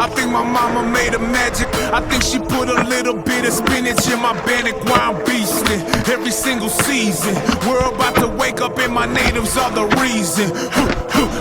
I think my mama made a magic. I think she put a little bit of spinach in my bannock while I'm beastin' every single season. We're about to wake up and my natives are the reason.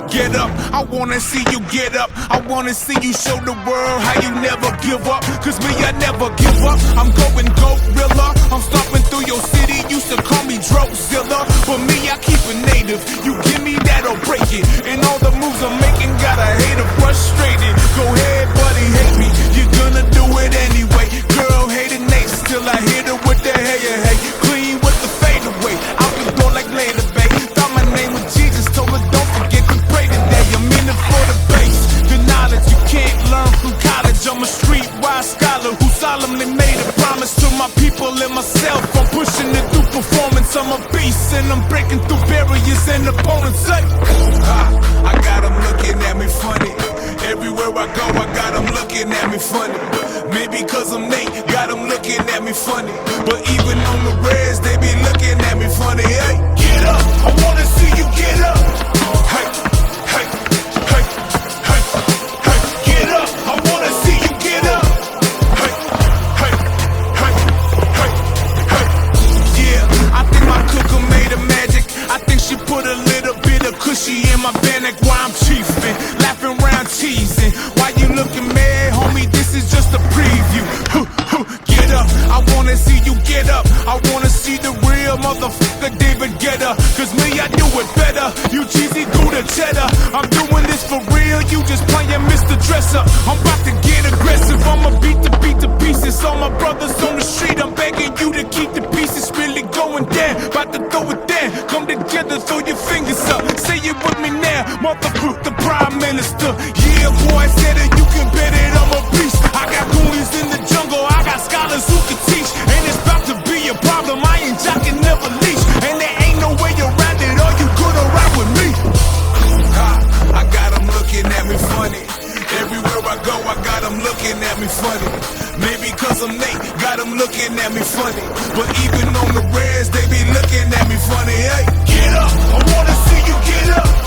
Get up, I wanna see you get up. I wanna see you show the world how you never give up. Cause me, I never give up. I'm going gorilla. I'm stomping through your city. Used to call me Drozilla, but me, I keep it native. You give me that or break it. And all the moves I'm making got a hater frustrated. Go ahead, buddy, hate me. You're gonna do it anyway. Girl, hating Nate, still I hit her with the hey. Clean with the fade away. Out the door like later, babe. Thought my name was Jesus, told her don't forget to pray today. I'm in it for the base. The knowledge you can't learn from college. I'm a streetwise scholar who solemnly made a promise to my people and myself. I'm pushing it through performance. I'm a beast and I'm breaking through barriers and opponents say, I got them looking at me funny. Everywhere I go, I got them looking at me funny. Maybe cause I'm Nate, got them looking at me funny. But even on the reds, they be looking at me funny. Hey, get up, I wanna see you get up. Hey, hey, hey, hey, hey, get up, I wanna see you get up. Hey, hey, hey, hey, hey. Yeah, I think my cooker made a magic. I think she put a little bit of cushy in my bannock while I'm chiefin', laughing round teasing. Why you looking mad, homie? This is just a preview. Get up, I wanna see you get up. I wanna see the real motherfucker David Get Up. Cause me, I do it better. You cheesy Gouda cheddar. I'm doing this for real, you just playing Mr. Dress Up. I'm about to get aggressive, I'ma beat the pieces. All my brothers on the street, I'm begging you to keep the pieces really going down. About to throw it down, come together, throw your fingers up. Say it with me now, motherfucker, the Prime Minister. Yeah, boy, I said it, you can bet it, I'm a beast. I got goonies in the jungle, I got scholars who can teach. And it's about to be a problem, I ain't jocking, never leash. And there ain't no way around it, or you gonna ride with me. I got them looking at me funny. Everywhere I go, I got them looking at me funny. Maybe cause I'm Nate, got them looking at me funny. But even on the reds, they be looking at me funny. Hey, get up, I wanna see you get up.